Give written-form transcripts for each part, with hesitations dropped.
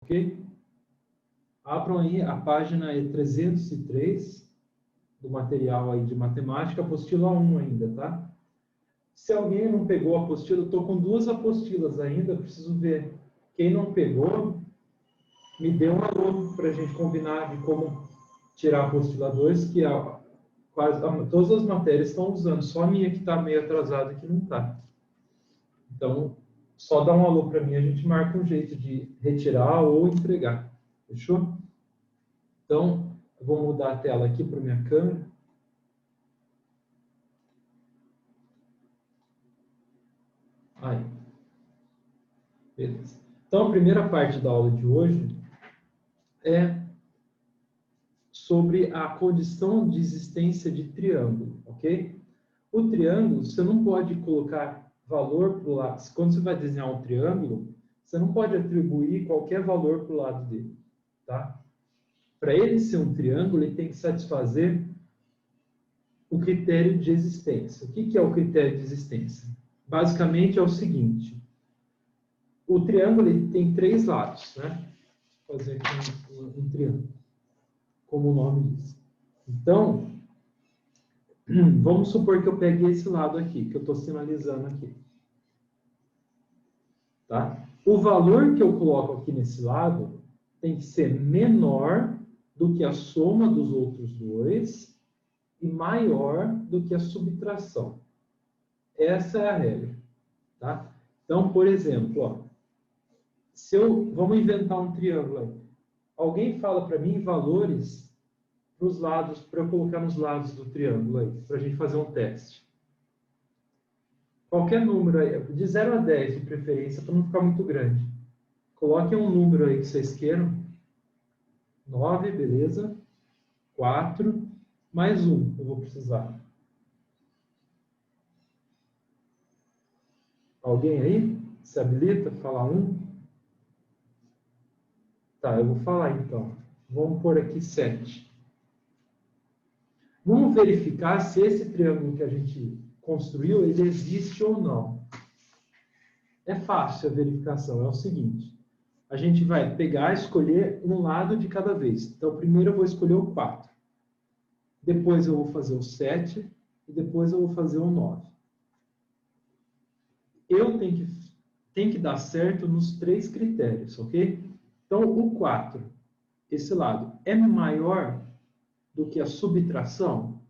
Ok? Abram aí, a página é 303 do material aí de matemática, apostila 1 ainda, tá? Se alguém não pegou a apostila, eu estou com 2 apostilas ainda, preciso ver. Quem não pegou, me dê um alô para a gente combinar de como tirar a apostila 2, que todas as matérias estão usando, só a minha que está meio atrasada que não está. Então, só dá um alô para mim, a gente marca um jeito de retirar ou entregar. Fechou? Então, eu vou mudar a tela aqui para minha câmera. Aí. Beleza. Então, a primeira parte da aula de hoje é sobre a condição de existência de triângulo, ok? O triângulo, você não pode colocar valor para o lado. Quando você vai desenhar um triângulo, você não pode atribuir qualquer valor para o lado dele, tá? Para ele ser um triângulo, ele tem que satisfazer o critério de existência. O que é o critério de existência? Basicamente é o seguinte: o triângulo ele tem 3 lados, né? Vou fazer aqui um triângulo, como o nome diz. Então, vamos supor que eu pegue esse lado aqui, que eu estou sinalizando aqui. Tá? O valor que eu coloco aqui nesse lado tem que ser menor do que a soma dos outros dois e maior do que a subtração. Essa é a regra. Tá? Então, por exemplo, ó, vamos inventar um triângulo aí. Alguém fala para mim valores para os lados, para eu colocar nos lados do triângulo aí, para a gente fazer um teste. Qualquer número aí, de 0 a 10 de preferência, para não ficar muito grande. Coloquem um número aí que vocês queiram. 9, beleza. 4, mais 1 eu vou precisar. Alguém aí se habilita a falar 1? Tá, eu vou falar então. Vamos pôr aqui 7. Vamos verificar se esse triângulo que a gente construiu, ele existe ou não. É fácil a verificação, é o seguinte. A gente vai pegar e escolher um lado de cada vez. Então, primeiro eu vou escolher o 4. Depois eu vou fazer o 7. E depois eu vou fazer o 9. Eu tenho que dar certo nos 3 critérios, ok? Então, o 4, esse lado, é maior do que a subtração?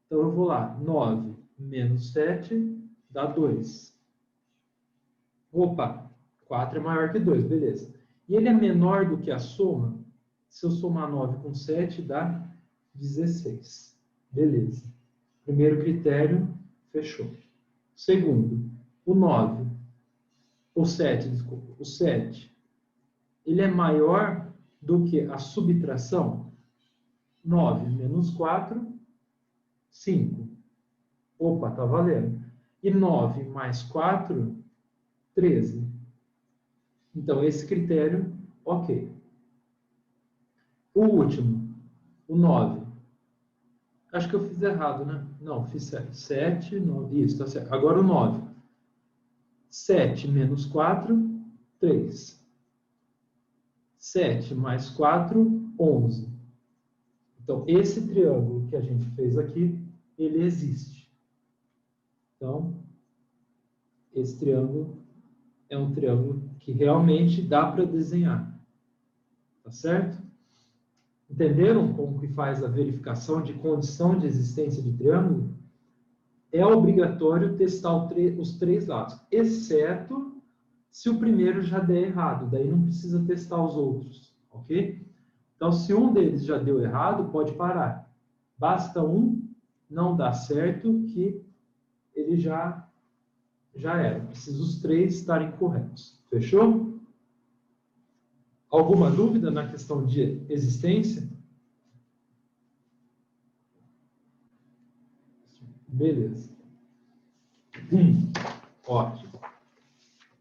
Então, eu vou lá, 9 menos 7 dá 2. Opa, 4 é maior que 2, beleza. E ele é menor do que a soma? Se eu somar 9 com 7, dá 16. Beleza. Primeiro critério, fechou. Segundo, o 9. O 7, desculpa. O 7, ele é maior do que a subtração? 9 menos 4, 5. Opa, tá valendo. E 9 mais 4, 13. Então, esse critério, ok. O último, o 9. Acho que eu fiz errado, né? Não, fiz certo. 7, 9. Isso, tá certo. Agora o 9. 7 menos 4, 3. 7 mais 4, 11. Então, esse triângulo que a gente fez aqui, ele existe. Então, esse triângulo é um triângulo que realmente dá para desenhar. Tá certo? Entenderam como que faz a verificação de condição de existência de triângulo? É obrigatório testar os 3 lados, exceto se o primeiro já der errado, daí não precisa testar os outros, ok? Então, se um deles já deu errado, pode parar. Basta um não dar certo que ele já era. Precisa os 3 estarem corretos. Fechou? Alguma dúvida na questão de existência? Beleza. Ótimo.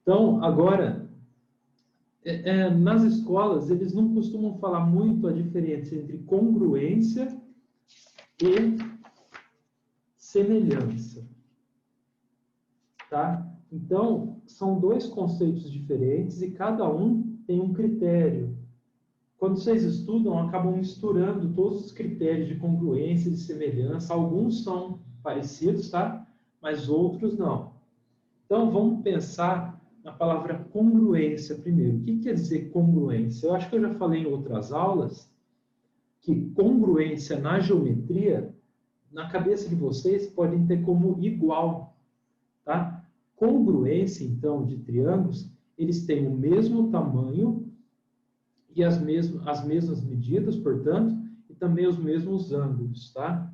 Então, agora, nas escolas, eles não costumam falar muito a diferença entre congruência e semelhança. Tá? Então, são 2 conceitos diferentes e cada um tem um critério. Quando vocês estudam, acabam misturando todos os critérios de congruência e de semelhança. Alguns são parecidos, tá? Mas outros não. Então, vamos pensar na palavra congruência primeiro. O que quer dizer congruência? Eu acho que eu já falei em outras aulas que congruência na geometria, na cabeça de vocês, podem ter como igual, tá? Congruência, então, de triângulos, eles têm o mesmo tamanho e as mesmas medidas, portanto, e também os mesmos ângulos, tá?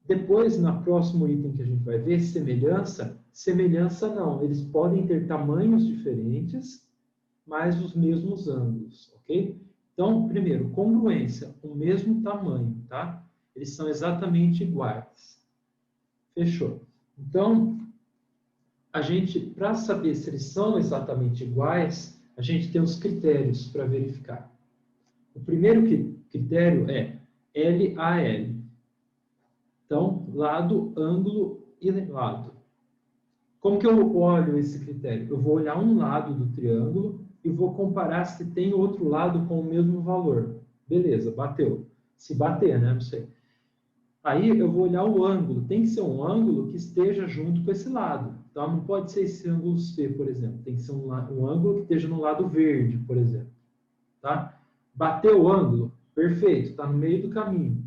Depois, no próximo item que a gente vai ver, semelhança. Semelhança não, eles podem ter tamanhos diferentes, mas os mesmos ângulos, ok? Então, primeiro, congruência, o mesmo tamanho, tá? Eles são exatamente iguais. Fechou. Então, para saber se eles são exatamente iguais, a gente tem os critérios para verificar. O primeiro critério é LAL. Então, lado, ângulo e lado. Como que eu olho esse critério? Eu vou olhar um lado do triângulo e vou comparar se tem outro lado com o mesmo valor. Beleza, bateu. Se bater, né? Não sei. Aí eu vou olhar o ângulo. Tem que ser um ângulo que esteja junto com esse lado. Então, não pode ser esse ângulo C, por exemplo. Tem que ser um ângulo que esteja no lado verde, por exemplo. Tá? Bateu o ângulo? Perfeito, está no meio do caminho.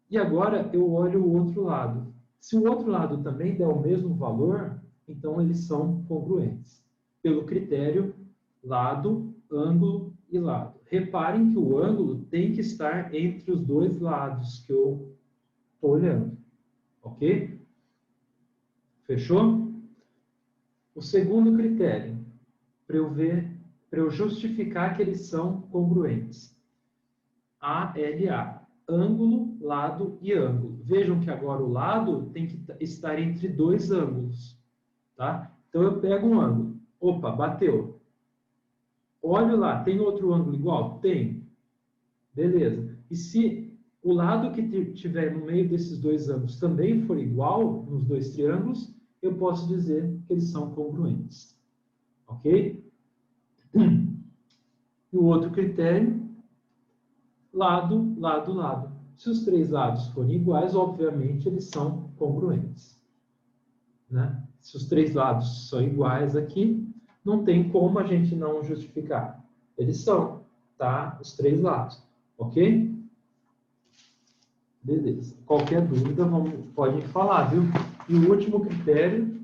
E agora eu olho o outro lado. Se o outro lado também der o mesmo valor, então eles são congruentes. Pelo critério lado, ângulo e lado. Reparem que o ângulo tem que estar entre os dois lados que eu estou olhando. Ok? Fechou? O segundo critério, para eu justificar que eles são congruentes. ALA. Ângulo, lado e ângulo. Vejam que agora o lado tem que estar entre dois ângulos. Tá? Então eu pego um ângulo. Opa, bateu. Olho lá, tem outro ângulo igual? Tem. Beleza. E se o lado que tiver no meio desses dois ângulos também for igual nos dois triângulos, eu posso dizer que eles são congruentes. Ok? E o outro critério, lado, lado, lado. Se os três lados forem iguais, obviamente eles são congruentes. Né? Se os três lados são iguais aqui, não tem como a gente não justificar. Eles são, tá? Os três lados. Ok? Beleza. Qualquer dúvida, podem falar, viu? E o último critério,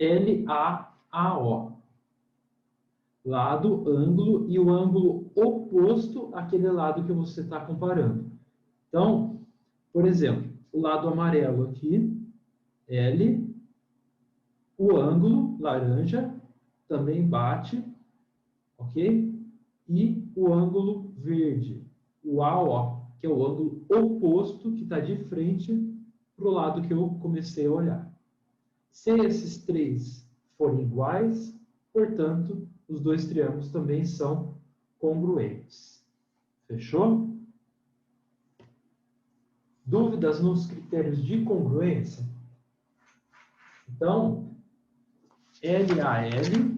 LAAO. Lado, ângulo e o ângulo oposto àquele lado que você está comparando. Então, por exemplo, o lado amarelo aqui, L, o ângulo laranja também bate, ok? E o ângulo verde, o AO, que é o ângulo oposto que está de frente para o lado que eu comecei a olhar. Se esses três forem iguais, portanto, os dois triângulos também são congruentes. Fechou? Dúvidas nos critérios de congruência? Então, LAL,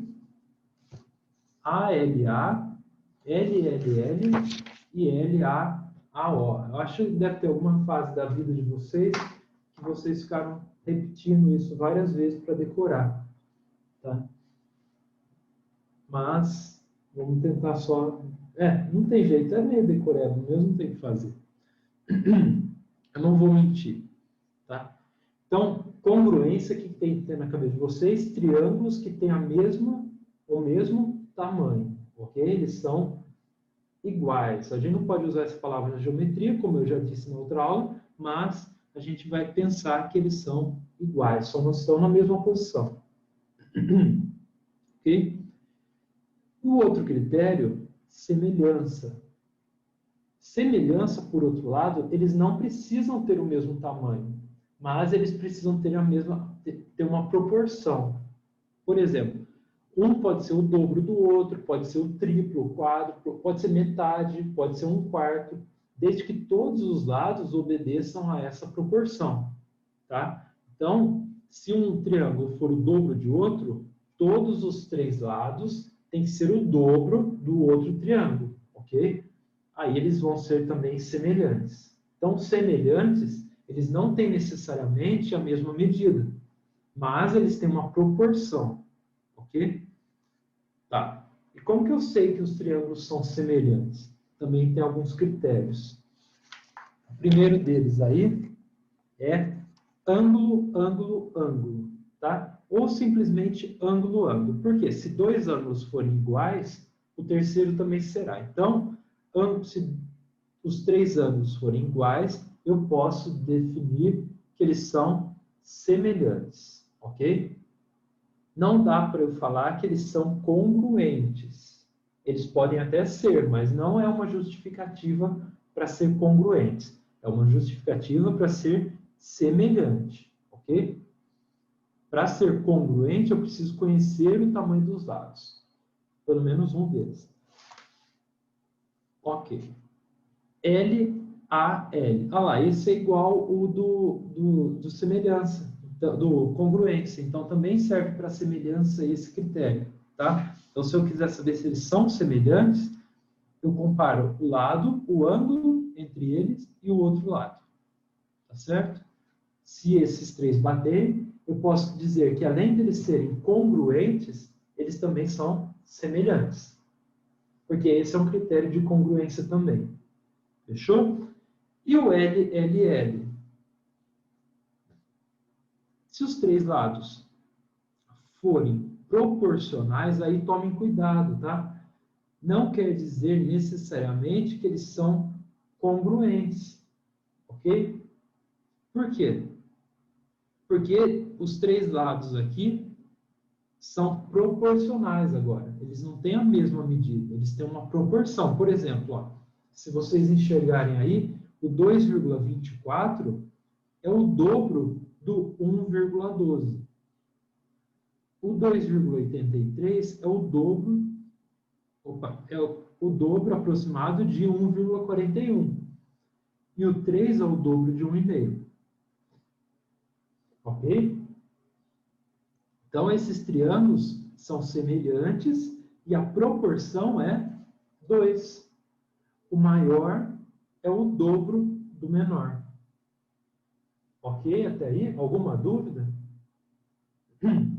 ALA, LLL e LAAO. Eu acho que deve ter alguma fase da vida de vocês que vocês ficaram repetindo isso várias vezes para decorar. Tá? Mas, vamos tentar só... não tem jeito, é meio decorado mesmo, não tem o que fazer. Eu não vou mentir. Tá? Então, congruência que tem que ter na cabeça de vocês, triângulos que têm o mesmo tamanho, ok? Eles são iguais. A gente não pode usar essa palavra na geometria, como eu já disse na outra aula, mas a gente vai pensar que eles são iguais, só não estão na mesma posição. Ok? O outro critério, semelhança. Semelhança, por outro lado, eles não precisam ter o mesmo tamanho, mas eles precisam ter uma proporção. Por exemplo, um pode ser o dobro do outro, pode ser o triplo, o quádruplo, pode ser metade, pode ser um quarto, desde que todos os lados obedeçam a essa proporção. Tá? Então, se um triângulo for o dobro de outro, todos os três lados tem que ser o dobro do outro triângulo, ok? Aí eles vão ser também semelhantes. Então, semelhantes, eles não têm necessariamente a mesma medida, mas eles têm uma proporção, ok? Tá. E como que eu sei que os triângulos são semelhantes? Também tem alguns critérios. O primeiro deles aí é ângulo, ângulo, ângulo, tá? Ou simplesmente ângulo, ângulo. Por quê? Se dois ângulos forem iguais, o terceiro também será. Então, se os três ângulos forem iguais, eu posso definir que eles são semelhantes, ok? Não dá para eu falar que eles são congruentes. Eles podem até ser, mas não é uma justificativa para ser congruentes. É uma justificativa para ser semelhante, ok? Para ser congruente, eu preciso conhecer o tamanho dos lados. Pelo menos um deles. Ok. L, A, L. Ah lá, esse é igual o do semelhança, do congruência. Então, também serve para semelhança esse critério, tá? Então, se eu quiser saber se eles são semelhantes, eu comparo o lado, o ângulo entre eles e o outro lado. Tá certo? Se esses três baterem, eu posso dizer que, além de eles serem congruentes, eles também são semelhantes. Porque esse é um critério de congruência também. Fechou? E o LLL? Se os três lados forem proporcionais, aí tomem cuidado, tá? Não quer dizer necessariamente que eles são congruentes, ok? Por quê? Porque os três lados aqui são proporcionais agora. Eles não têm a mesma medida, eles têm uma proporção. Por exemplo, ó, se vocês enxergarem aí, o 2,24 é o dobro do 1,12. O 2,83 é o dobro, o dobro aproximado de 1,41. E o 3 é o dobro de 1,5. Ok? Então, esses triângulos são semelhantes e a proporção é 2. O maior é o dobro do menor. Ok? Até aí? Alguma dúvida?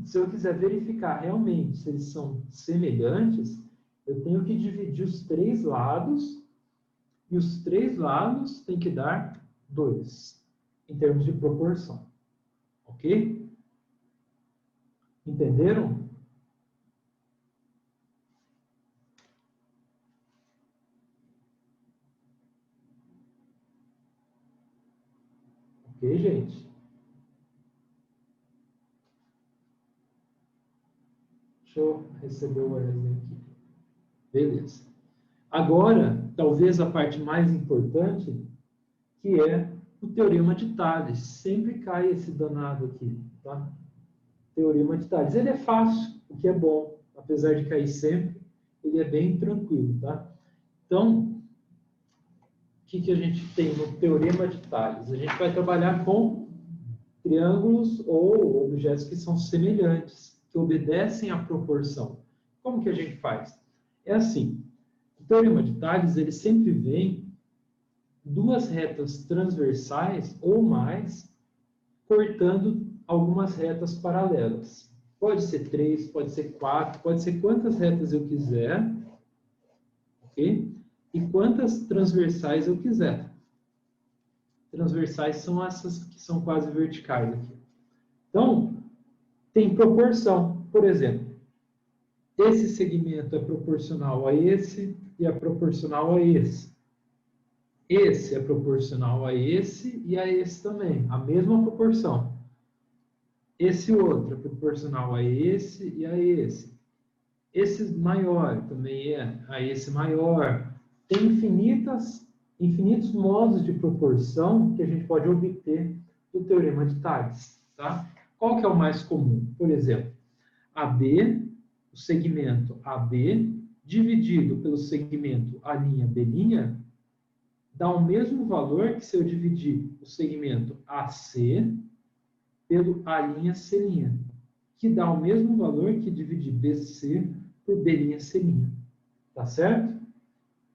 Se eu quiser verificar realmente se eles são semelhantes, eu tenho que dividir os três lados, e os três lados têm que dar 2, em termos de proporção. Ok? Entenderam? Ok, gente? Deixa eu receber o Wesley aqui. Beleza. Agora, talvez a parte mais importante, que é o Teorema de Tales. Sempre cai esse danado aqui, tá? Teorema de Tales. Ele é fácil, o que é bom. Apesar de cair sempre, ele é bem tranquilo, tá? Então, o que a gente tem no Teorema de Tales? A gente vai trabalhar com triângulos ou objetos que são semelhantes, que obedecem à proporção. Como que a gente faz? É assim, o Teorema de Tales, ele sempre vem duas retas transversais ou mais, cortando algumas retas paralelas. Pode ser 3, pode ser 4, pode ser quantas retas eu quiser, ok? E quantas transversais eu quiser. Transversais são essas que são quase verticais aqui. Então, tem proporção. Por exemplo, esse segmento é proporcional a esse e é proporcional a esse. Esse é proporcional a esse e a esse também, a mesma proporção. Esse outro é proporcional a esse e a esse. Esse maior também é a esse maior. Tem infinitos modos de proporção que a gente pode obter do Teorema de Tales. Tá? Qual que é o mais comum? Por exemplo, AB, o segmento AB, dividido pelo segmento A'B', dá o mesmo valor que se eu dividir o segmento AC pelo A'C', que dá o mesmo valor que dividir BC por B', C'. Tá certo?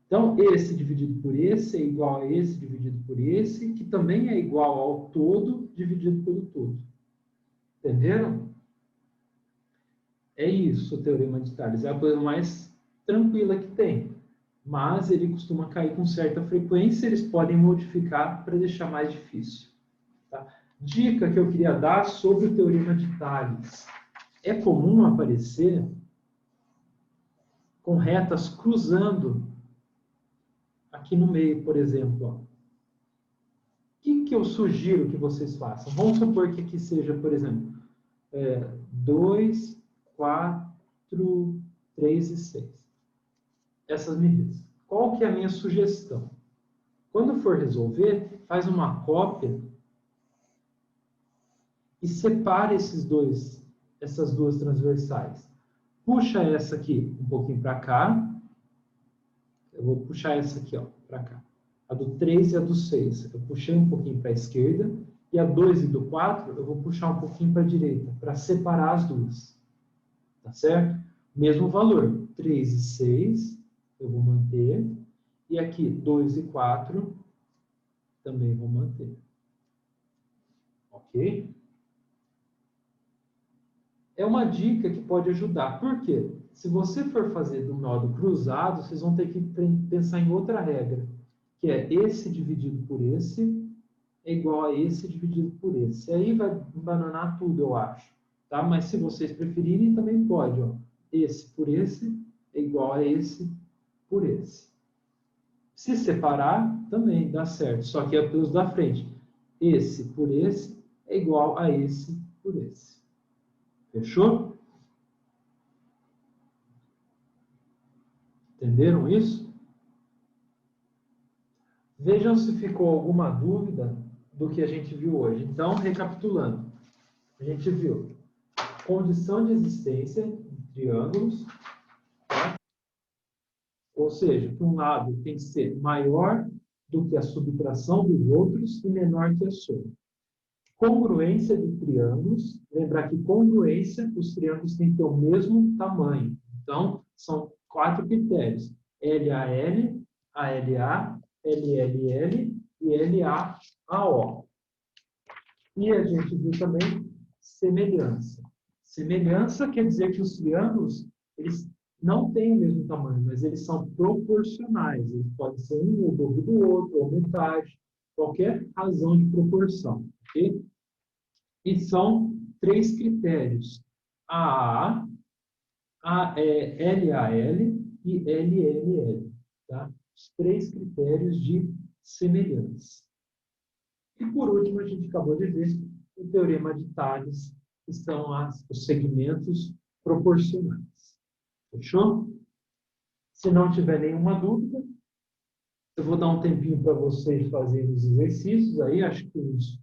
Então, esse dividido por esse é igual a esse dividido por esse, que também é igual ao todo dividido pelo todo. Entenderam? É isso o teorema de Tales. É a coisa mais tranquila que tem. Mas ele costuma cair com certa frequência, eles podem modificar para deixar mais difícil. Tá? Dica que eu queria dar sobre o teorema de Tales. É comum aparecer com retas cruzando aqui no meio, por exemplo. Ó. O que eu sugiro que vocês façam? Vamos supor que aqui seja, por exemplo, 2, 4, 3 e 6. Essas medidas. Qual que é a minha sugestão? Quando for resolver, faz uma cópia e separa essas duas transversais. Puxa essa aqui um pouquinho para cá. Eu vou puxar essa aqui para cá. A do 3 e a do 6. Eu puxei um pouquinho para a esquerda. E a 2 e do 4, eu vou puxar um pouquinho para a direita, para separar as duas. Tá certo? Mesmo valor. 3 e 6, eu vou manter. E aqui, 2 e 4, também vou manter. Ok? É uma dica que pode ajudar. Por quê? Se você for fazer do modo cruzado, vocês vão ter que pensar em outra regra, que é esse dividido por esse é igual a esse dividido por esse. Aí vai embananar tudo, eu acho. Tá? Mas se vocês preferirem, também pode. Ó. Esse por esse é igual a esse por esse. Se separar, também dá certo. Só que é pelos da frente. Esse por esse é igual a esse por esse. Fechou? Entenderam isso? Vejam se ficou alguma dúvida do que a gente viu hoje. Então, recapitulando. A gente viu condição de existência de triângulos, tá? Ou seja, que um lado tem que ser maior do que a subtração dos outros e menor que a soma. Congruência de triângulos. Lembrar que congruência, os triângulos têm que ter o mesmo tamanho. Então, são 4 critérios. LAL, ALA, LLL e LAAO. E a gente viu também semelhança. Semelhança quer dizer que os triângulos eles não têm o mesmo tamanho, mas eles são proporcionais. Eles podem ser um o dobro do outro, ou metade, qualquer razão de proporção. Okay? E são 3 critérios: AAA, LAL e LLL. Tá? Os 3 critérios de semelhança. E por último, a gente acabou de ver o teorema de Tales, que são os segmentos proporcionais. Fechou? Se não tiver nenhuma dúvida, eu vou dar um tempinho para vocês fazerem os exercícios aí, acho que uns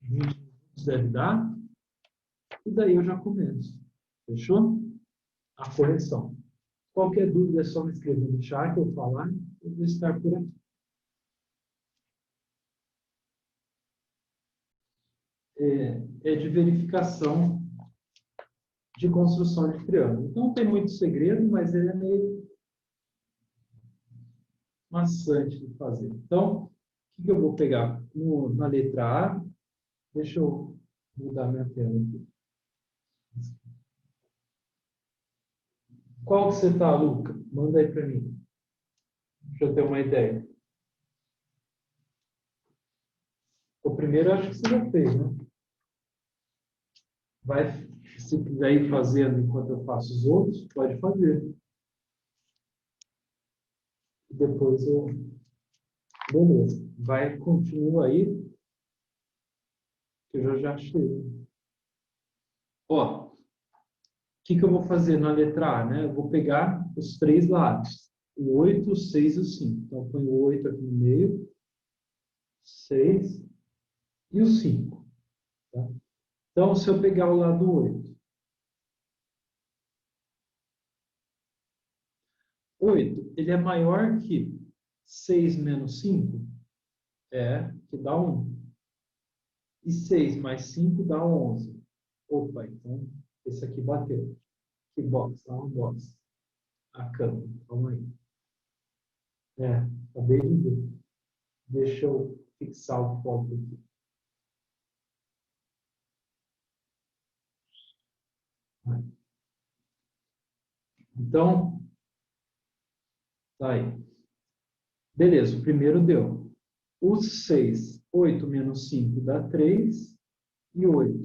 20 minutos deve dar. E daí eu já começo. Fechou? A correção. Qualquer dúvida é só me escrever no chat ou falar, eu vou estar por aqui. É de verificação de construção de triângulo. Então, não tem muito segredo, mas ele é meio maçante de fazer. Então, o que eu vou pegar? Na letra A, deixa eu mudar minha tela aqui. Qual que você está, Luca? Manda aí para mim. Deixa eu ter uma ideia. O primeiro, acho que você já fez, né? Se quiser ir fazendo enquanto eu faço os outros, pode fazer. E depois eu... Beleza. Continua aí, que eu já chego. Ó, o que eu vou fazer na letra A, né? Eu vou pegar os 3 lados. O 8, o 6 e o 5. Então, eu ponho o 8 aqui no meio, 6 e o 5. Tá? Então, se eu pegar o lado 8, ele é maior que 6 menos 5? Que dá 1. E 6 mais 5 dá 11. Opa, então esse aqui bateu. Que box? Dá uma box. a câmera. Calma aí. Acabei de ver. Deixa eu fixar o foco aqui. Então, tá aí. Beleza, o primeiro deu. Os 6, 8 menos 5 dá 3. E 8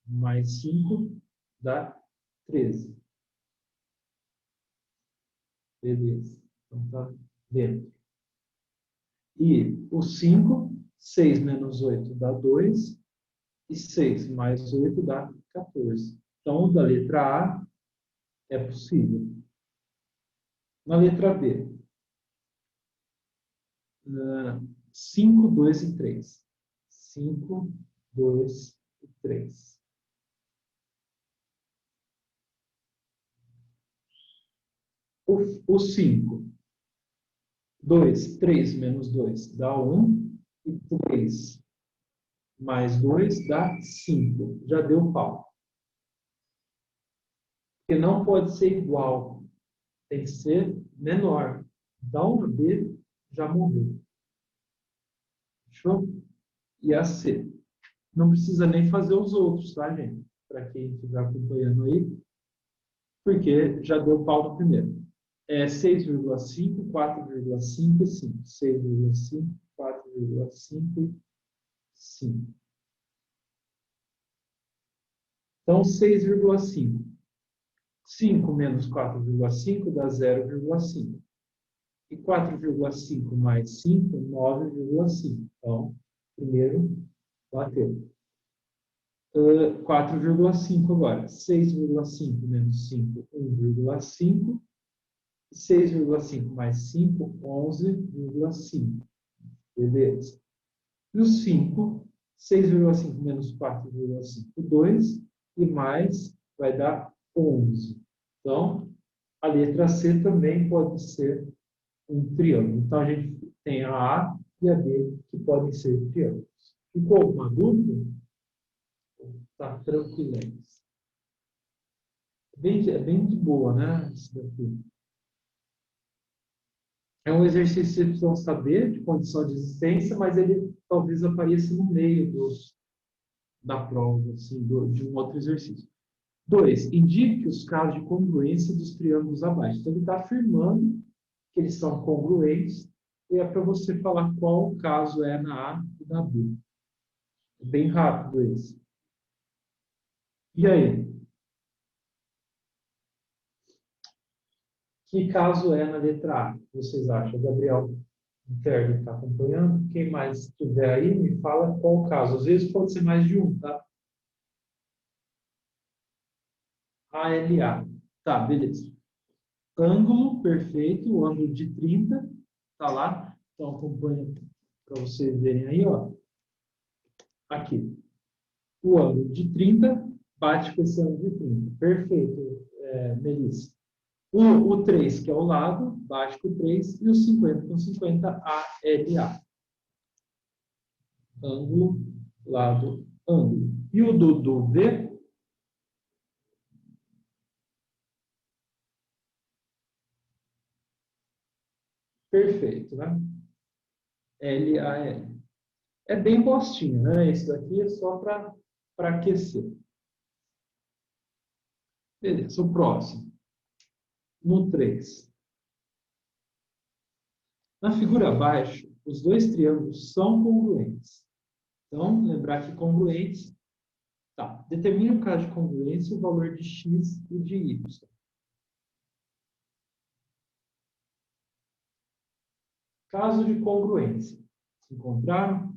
mais 5 dá 13. Beleza. Então tá dentro. E o 5, 6 menos 8 dá 2. E 6 mais 8 dá 14. Então, o da letra A é possível. Na letra B, 5, 2 e 3. 5, 2 e 3. O 5, 2, 3 menos 2 dá 1. E 3 mais 2 dá 5. Já deu pau. Porque não pode ser igual. Tem que ser menor. Dá uma B, já morreu. Fechou? E a C. Não precisa nem fazer os outros, tá, gente? Para quem estiver acompanhando aí. Porque já deu pau no primeiro. 6,5, 4,5 e 5. 6,5, 4,5 e 5. Então, 6,5. 5 menos 4,5 dá 0,5. E 4,5 mais 5, 9,5. Então, primeiro, bateu. 4,5 agora. 6,5 menos 5, 1,5. 6,5 mais 5, 11,5. Beleza. E o 5, 6,5 menos 4,5, 2. E mais vai dar 11. Então, a letra C também pode ser um triângulo. Então, a gente tem a A e a B que podem ser triângulos. Ficou alguma dúvida? Está tranquilo. É bem de boa, né? Isso daqui. É um exercício que vocês precisam saber de condição de existência, mas ele talvez apareça no meio da prova, assim, de um outro exercício. 2. Indique os casos de congruência dos triângulos abaixo. Então, ele está afirmando que eles são congruentes e é para você falar qual caso é na A e na B. É bem rápido esse. E aí? Que caso é na letra A? Vocês acham? Gabriel Interno está acompanhando? Quem mais estiver aí, me fala qual o caso. Às vezes pode ser mais de um, tá? ALA. Tá, beleza. Ângulo perfeito, o ângulo de 30, tá lá. Então acompanha para vocês verem aí, ó. Aqui. O ângulo de 30 bate com esse ângulo de 30. Perfeito, Melissa. O 3, que é o lado, bate com o 3, e o 50 com 50, ALA. Ângulo, lado, ângulo. E o do V? Perfeito, né? LAL. É bem bostinho, né? Isso daqui é só para aquecer. Beleza, o próximo. No 3. Na figura abaixo, os dois triângulos são congruentes. Então, lembrar que congruentes. Tá. Determina o caso de congruência o valor de x e de y. Caso de congruência. Encontraram?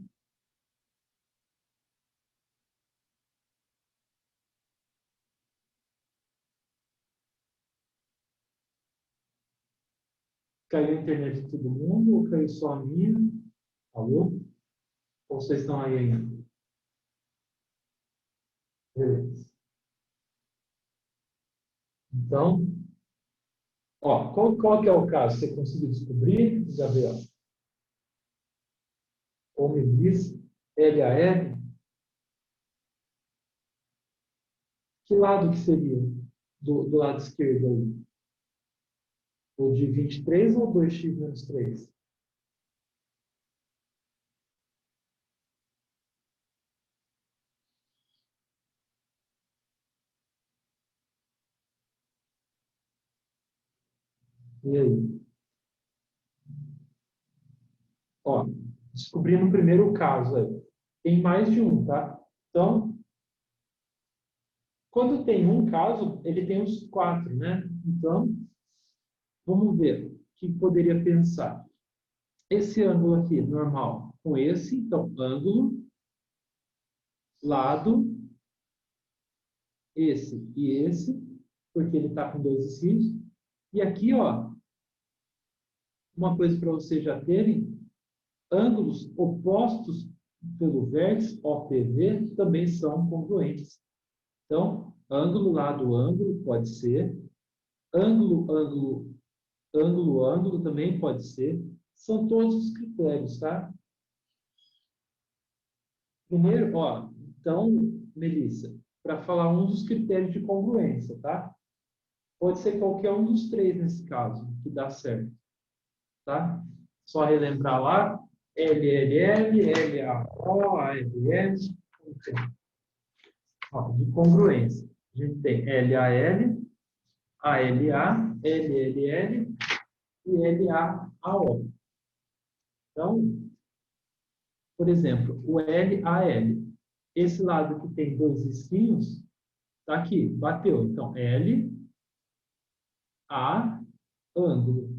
Caiu a internet de todo mundo ou caiu só a minha? Alô? Ou vocês estão aí ainda? Beleza. Então, ó, qual que é o caso? Você conseguiu descobrir, Gabriel? Ou me diz, LAR? Que lado que seria? Do lado esquerdo aí? O de 23 ou 2x menos 3? E aí? Ó, descobrimos o primeiro caso aí. Tem mais de um, tá? Então, quando tem um caso, ele tem os quatro, né? Então, vamos ver o que poderia pensar. Esse ângulo aqui, normal, com esse, então, ângulo, lado, esse e esse, porque ele está com dois esquinos. E aqui, ó, uma coisa para vocês já terem, ângulos opostos pelo vértice OPV também são congruentes. Então, ângulo, lado, ângulo pode ser, ângulo, ângulo, ângulo, ângulo também pode ser. São todos os critérios, tá? Primeiro, ó, então, Melissa, para falar um dos critérios de congruência, tá? Pode ser qualquer um dos três nesse caso, que dá certo, tá? Só relembrar lá, LLL, LAO, ALL, ó, de congruência. A gente tem LAL, ALA, LLL e LAAO. Então, por exemplo, o LAL, esse lado que tem dois risquinhos, está aqui, bateu. Então, L, A, ângulo,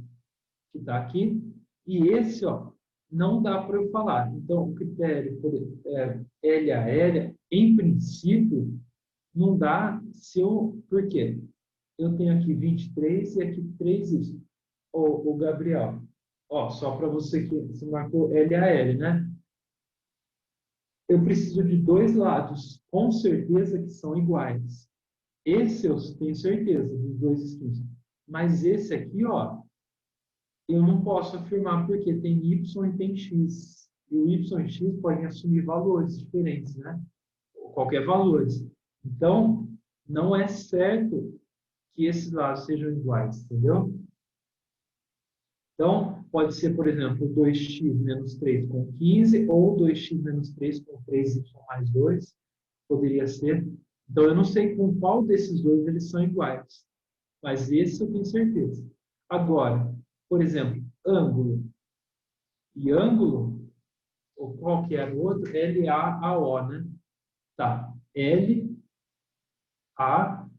que está aqui. E esse, ó, não dá para eu falar. Então, o critério LAL, em princípio, não dá se eu... Por quê? Eu tenho aqui 23 e aqui 3 isso. O Gabriel, ó, só para você que você marcou LAL, né? Eu preciso de dois lados, com certeza que são iguais. Esse eu tenho certeza, dos dois esquinos. Mas esse aqui, ó, eu não posso afirmar porque tem Y e tem X. E o Y e X podem assumir valores diferentes, né? Qualquer valores. Então, não é certo que esses lados sejam iguais, entendeu? Então, pode ser, por exemplo, 2x menos 3 com 15 ou 2x menos 3 com 3y mais 2. Poderia ser. Então, eu não sei com qual desses dois eles são iguais. Mas esse eu tenho certeza. Agora, por exemplo, ângulo e ângulo, ou qual que era o outro? LAAO, né? Tá. LA,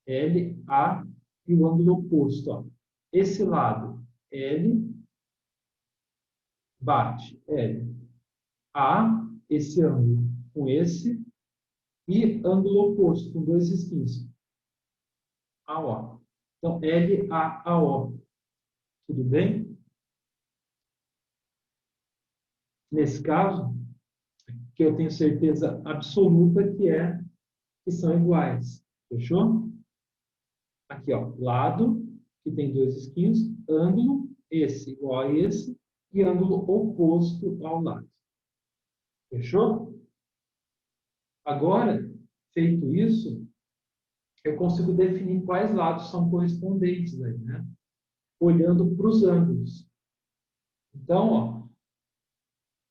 LA e o ângulo oposto. Ó. Esse lado, L, bate, L. A, esse ângulo com esse, e ângulo oposto, com dois risquinhos. AO. Então, LAAO. Tudo bem? Nesse caso, que eu tenho certeza absoluta que são iguais. Fechou? Aqui, ó, lado, que tem dois risquinhos, ângulo, esse igual a esse, e ângulo oposto ao lado. Fechou? Agora, feito isso, eu consigo definir quais lados são correspondentes aí, né? Olhando para os ângulos. Então, ó,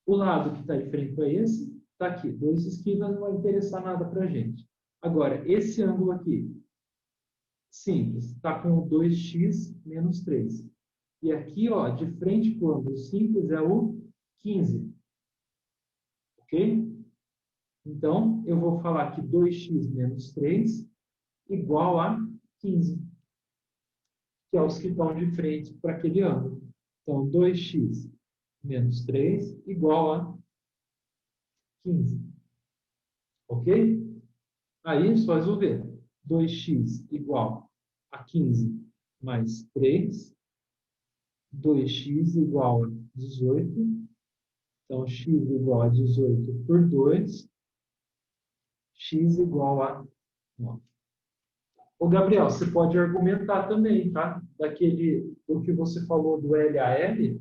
o lado que está de frente a esse, está aqui. Dois esquinas não vai interessar nada para a gente. Agora, esse ângulo aqui, simples, está com 2x menos 3. E aqui, ó, de frente para o ângulo simples é o 15. Ok? Então, eu vou falar que 2x menos 3 igual a 15, que é os que estão de frente para aquele ângulo. Então, 2x menos 3 igual a 15. Ok? Aí, só resolver. 2x igual a 15 mais 3. 2x igual a 18. Então, x igual a 18 por 2. X igual a 9. Ô, Gabriel, você pode argumentar também, tá? Do que você falou do LAL,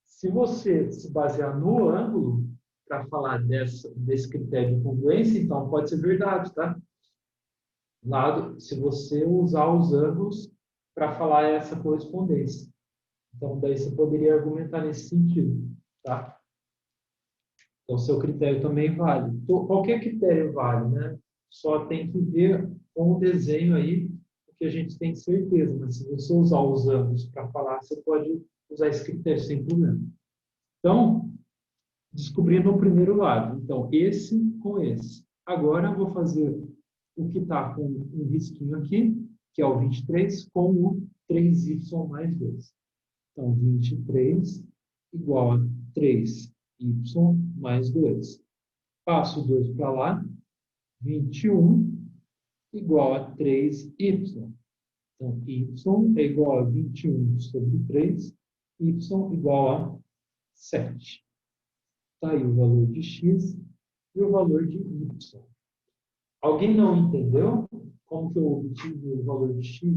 se você se basear no ângulo para falar desse critério de congruência, então pode ser verdade, tá? Se você usar os ângulos para falar essa correspondência. Então, daí você poderia argumentar nesse sentido, tá? Então, seu critério também vale. Qualquer critério vale, né? Só tem que ver com o desenho aí o que a gente tem certeza. Mas se você usar os ângulos para falar, você pode usar esse critério sem problema. Então, descobrindo o primeiro lado. Então, esse com esse. Agora, eu vou fazer o que está com um risquinho aqui, que é o 23, com o 3y mais 2. Então, 23 igual a 3y mais 2. Passo o 2 para lá, 21 igual a 3y. Então, y é igual a 21 sobre 3, y igual a 7. Está aí o valor de x e o valor de y. Alguém não entendeu como que eu obtive o valor de x,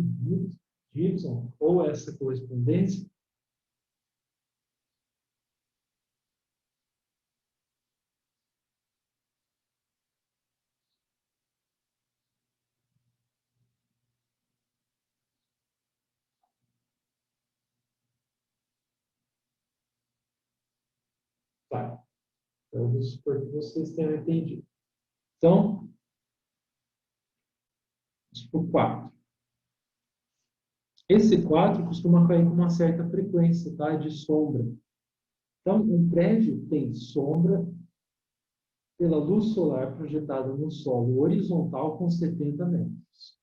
de y, ou essa correspondência? Tá. Então, eu vou supor que vocês tenham entendido. Então, tipo 4. Esse 4 costuma cair com uma certa frequência, tá? De sombra. Então, um prédio tem sombra pela luz solar projetada no solo horizontal com 70 metros.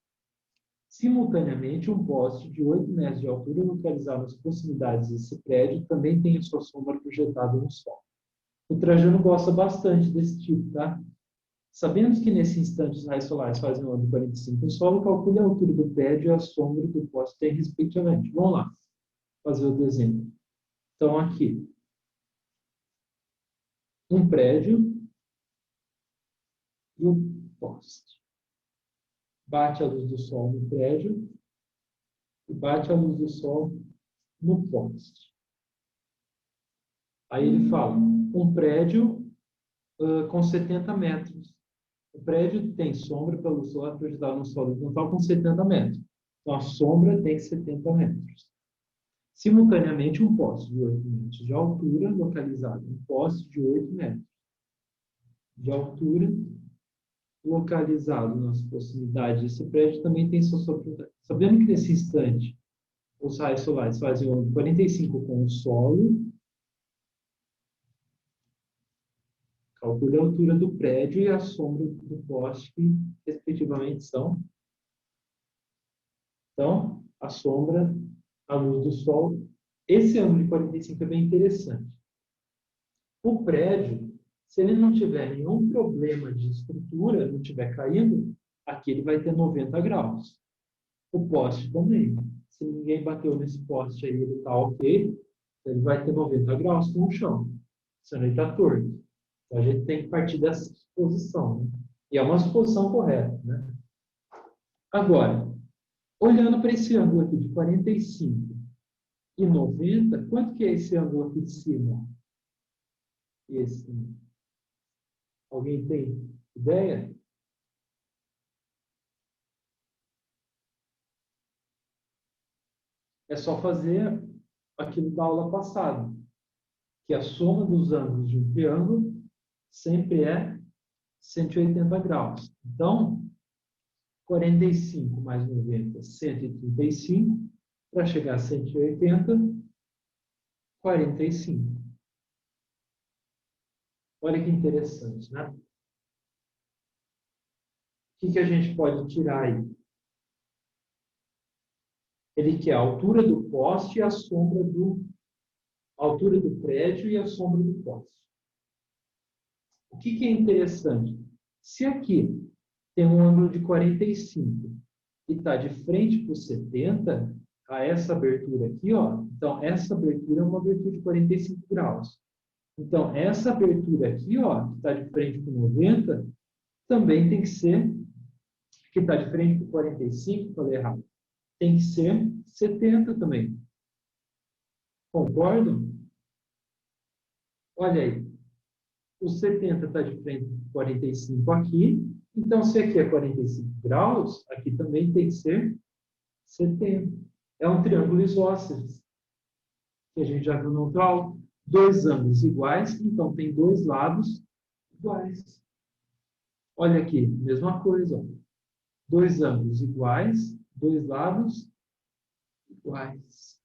Simultaneamente, um poste de 8 metros de altura localizado nas proximidades desse prédio também tem a sua sombra projetada no solo. O Trajano gosta bastante desse tipo, tá? Sabemos que nesse instante os raios solares fazem um ângulo de 45 no solo, calcule a altura do prédio e a sombra do poste tem respectivamente. Vamos lá, fazer o desenho. Então, aqui, um prédio e um poste. Bate a luz do sol no prédio e bate a luz do sol no poste. Aí ele fala, um prédio com 70 metros. O prédio tem sombra pela luz solar projetada no solo horizontal com 70 metros. Então, a sombra tem 70 metros. Simultaneamente, um poste de 8 metros de altura localizado. Um poste de 8 metros de altura localizado nas proximidades desse prédio também tem sua sombra. Sabendo que nesse instante os raios solares fazem um ângulo de 45 com o solo, calcule a altura do prédio e a sombra do poste, que respectivamente são. Então, a sombra, a luz do sol. Esse ângulo de 45 é bem interessante. O prédio, se ele não tiver nenhum problema de estrutura, não estiver caindo, aqui ele vai ter 90 graus. O poste também. Se ninguém bateu nesse poste aí, ele está ok, ele vai ter 90 graus com o chão. Senão ele está torto. Então, a gente tem que partir dessa suposição. Né? E é uma suposição correta. Né? Agora, olhando para esse ângulo aqui de 45 e 90, quanto que é esse ângulo aqui de cima? Esse. Alguém tem ideia? É só fazer aquilo da aula passada, que a soma dos ângulos de um triângulo sempre é 180 graus. Então, 45 mais 90, 135. Para chegar a 180, 45. Olha que interessante, né? O que a gente pode tirar aí? Ele quer a altura do poste e a sombra a altura do prédio e a sombra do poste. O que é interessante? Se aqui tem um ângulo de 45 e está de frente para o 70, a essa abertura aqui, ó, então essa abertura é uma abertura de 45 graus. Então, essa abertura aqui, ó, que está de frente para o 90, também tem que ser, que está de frente para o 45, falei errado, tem que ser 70 também. Concordam? Olha aí. O 70 está de frente para o 45 aqui. Então, se aqui é 45 graus, aqui também tem que ser 70. É um triângulo isósceles, que a gente já viu no outro aula. Dois ângulos iguais, então tem dois lados iguais. Olha aqui, mesma coisa. Ó. Dois ângulos iguais, dois lados iguais.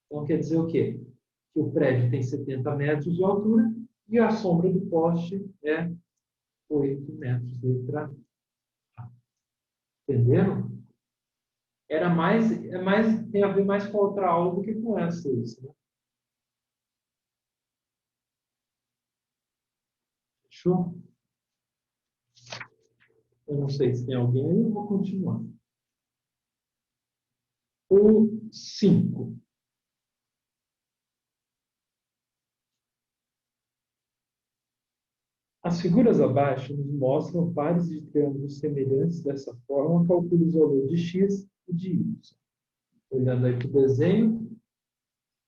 Então quer dizer o quê? Que o prédio tem 70 metros de altura e a sombra do poste é 8 metros. Letra A. Entenderam? Tem a ver mais com a outra aula do que com essa. Isso, né? Fechou? Eu não sei se tem alguém aí, eu vou continuar. O 5. As figuras abaixo nos mostram pares de triângulos semelhantes. Dessa forma, calcule os valores de x e de y. Olhando aí para o desenho,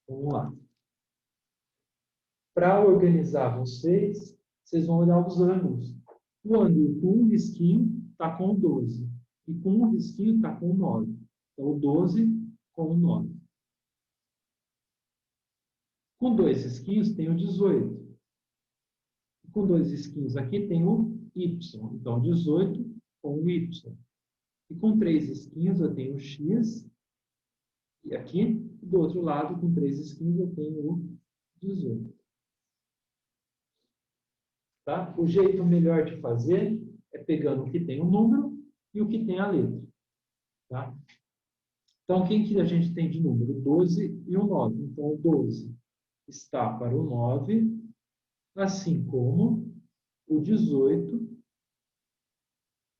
vamos lá. Para organizar vocês vão olhar os ângulos. O ângulo com um risquinho está com o 12. E com um risquinho está com o 9. Então, o 12 com o 9. Com dois risquinhos tem o 18. E com dois risquinhos aqui tem o y. Então, 18 com o y. E com três risquinhos eu tenho o x. E aqui, do outro lado, com três risquinhos eu tenho o 18. Tá? O jeito melhor de fazer é pegando o que tem o número e o que tem a letra. Tá? Então, quem que a gente tem de número? 12 e o 9. Então, o 12 está para o 9, assim como o 18,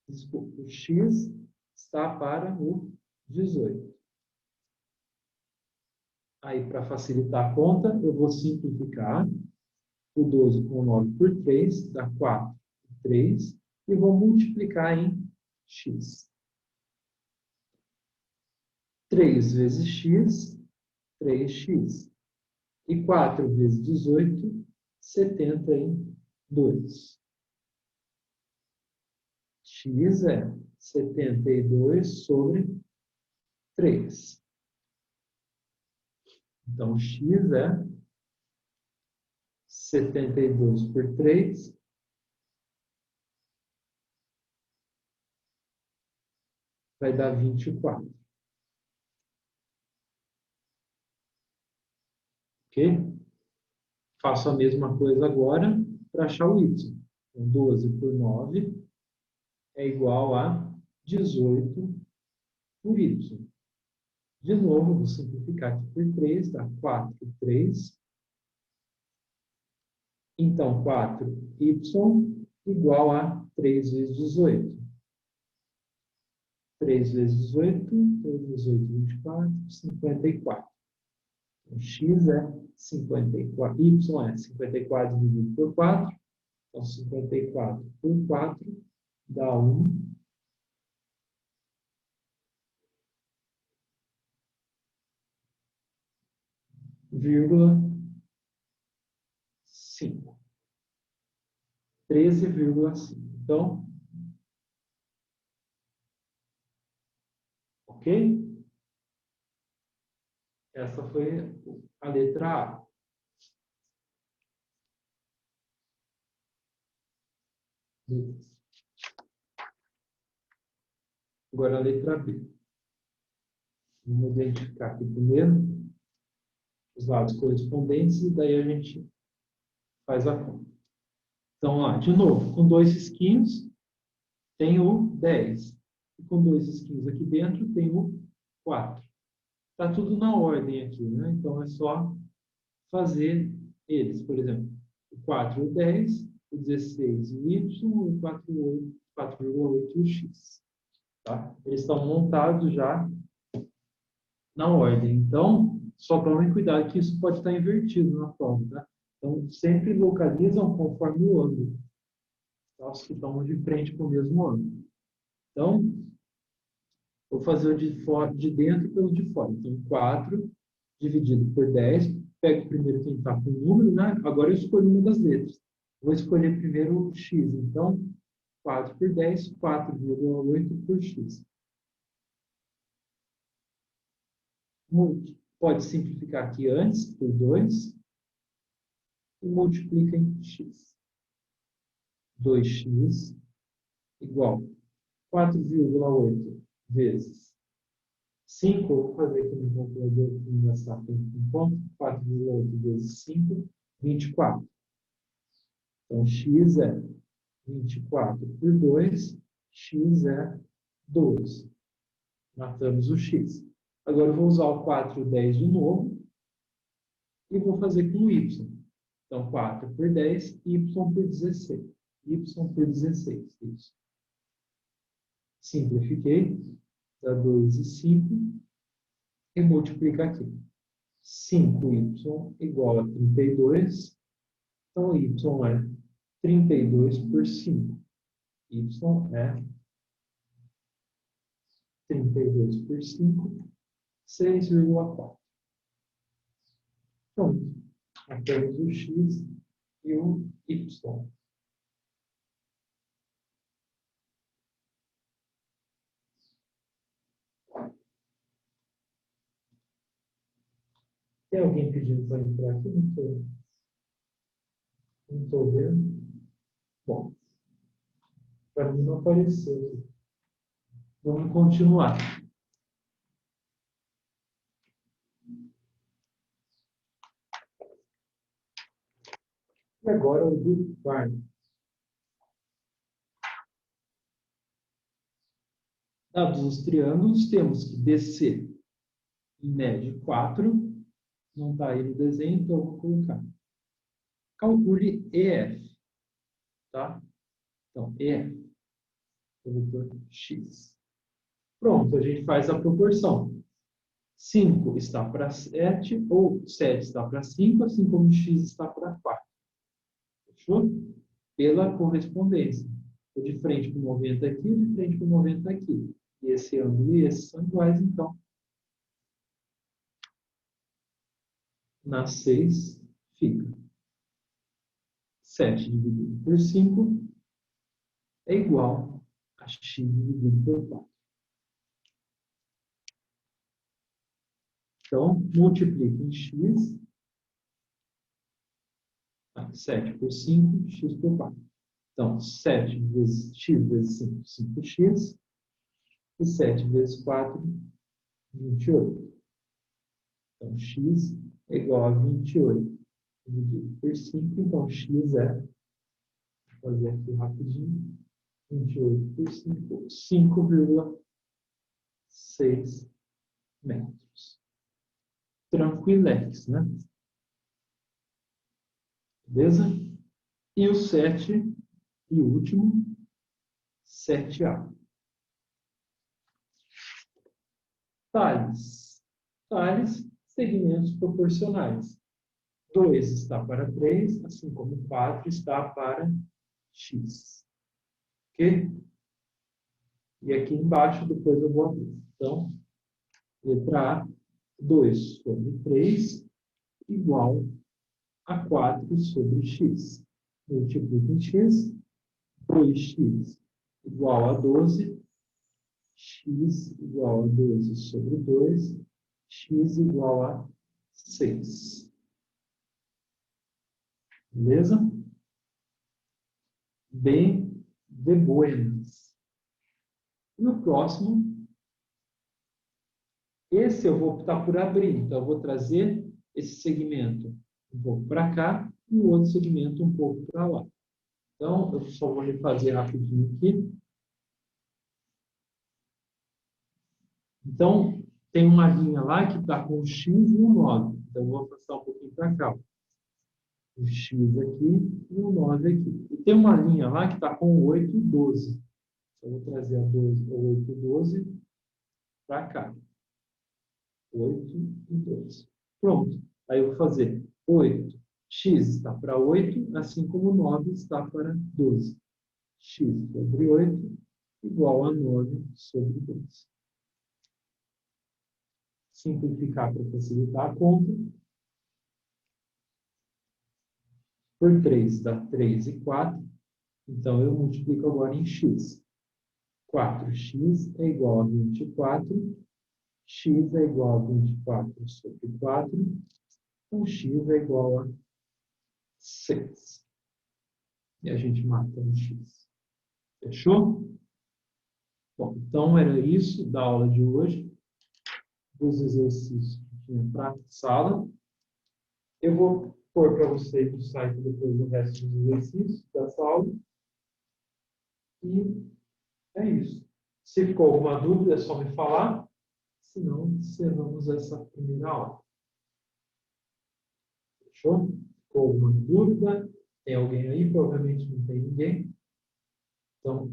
desculpa, o x está para o 18. Aí, para facilitar a conta, eu vou simplificar o 12 com o 9 por 3, dá 4 por 3, e vou multiplicar em x. 3 vezes x, 3x. E 4 vezes 18, 72. X é 72 sobre 3. Então, x é 72 por 3. Vai dar 24. Ok? Faço a mesma coisa agora para achar o y. Então, 12 por 9 é igual a 18 por y. De novo, vou simplificar aqui por 3, dá 4 por 3. Então, 4y igual a 3 vezes 18. 3 vezes 18, 3 vezes 8, 24, 54. Então, x é 54, y é 54 dividido por 4. Então, 54 por 4 dá 1,5. 13,5. Então, ok? Essa foi a letra A. Agora a letra B. Vamos identificar aqui primeiro os lados correspondentes e daí a gente faz a conta. Então, ó, de novo, com dois risquinhos tem o 10. E com dois risquinhos aqui dentro tem o 4. Está tudo na ordem aqui, né? Então é só fazer eles. Por exemplo, o 4 e o 10, o 16 e o y, o 4,8 e o x. Tá? Eles estão montados já na ordem. Então, só tomem cuidado que isso pode estar invertido na prova. Tá? Então, sempre localizam conforme o ângulo. Tá? Os que estão de frente com o mesmo ângulo. Então, vou fazer o de dentro pelo de fora. Então, 4 dividido por 10. Pego primeiro quem está com o número, né? Agora eu escolho uma das letras. Vou escolher primeiro o x. Então, 4 por 10, 4,8 por x. Pode simplificar aqui antes por 2 e multiplica em x. 2x igual a 4,8 vezes 5. Vou fazer aqui no calculador para não gastar tempo em conta. 4,8 vezes 5, 24. Então, x é 24 por 2, x é 12. Matamos o x. Agora eu vou usar o 4 e o 10 de novo e vou fazer com o y. Então, 4 por 10, y por 16. Y por 16. Isso. Simplifiquei. Dá 2 e 5. E multiplica aqui. 5y igual a 32. Então, y é 32 por 5. Y é 32 por 5, 6,4. Pronto. Temos o x e o y. Tem alguém pedindo para entrar aqui? Não estou vendo. Bom, para mim não apareceu. Vamos continuar. E agora o do Barney. Dados os triângulos, temos que BC em média 4. Não está aí no desenho, então eu vou colocar. Calcule EF. Tá? Então, EF. Eu vou pôr X. Pronto, a gente faz a proporção. 5 está para 7, ou 7 está para 5, assim como x está para 4. Fechou? Pela correspondência. O de frente com 90 aqui, o de frente com 90 aqui. E esse ângulo e esse são iguais, então. Na 6 fica 7 dividido por 5 é igual a x dividido por 4. Então, multiplica em x. 7 por 5, x por 4. Então, 7 vezes x vezes 5, 5x. E 7 vezes 4, 28. Então, x é igual a 28 dividido por 5. Então, x é, vou fazer aqui rapidinho, 28 por 5, 5,6 metros. Tranquilex, né? Beleza? E o 7, e o último, 7A. Tales. Tales, segmentos proporcionais. 2 está para 3, assim como 4 está para x. Ok? E aqui embaixo, depois eu vou abrir. Então, letra A, 2 sobre 3, igual a 4 sobre x. Multiplica em x, 2x igual a 12, x igual a 12 sobre 2, x igual a 6. Beleza? Bem de buenas. No próximo, esse eu vou optar por abrir. Então, eu vou trazer esse segmento um pouco para cá e o outro segmento um pouco para lá. Então, eu só vou refazer rapidinho aqui. Então, tem uma linha lá que está com o x e o 9. Então, eu vou afastar um pouquinho para cá. O x aqui e o 9 aqui. E tem uma linha lá que está com o 8 e 12. Eu vou trazer o 8 e 12 para cá. 8 e 12. Pronto. Aí eu vou fazer 8. X está para 8, assim como 9 está para 12. X sobre 8 igual a 9 sobre 12. Simplificar para facilitar a conta. Por 3 dá 3 e 4. Então, eu multiplico agora em x. 4x é igual a 24. x é igual a 24 sobre 4, então x é igual a 6. E a gente mata no x. Fechou? Bom, então era isso da aula de hoje, dos exercícios que tinha para a sala. Eu vou pôr para vocês no site depois o resto dos exercícios dessa aula. E é isso. Se ficou alguma dúvida, é só me falar. Se não, encerramos essa primeira aula. Fechou? Ficou alguma dúvida? Tem alguém aí? Provavelmente não tem ninguém. Então,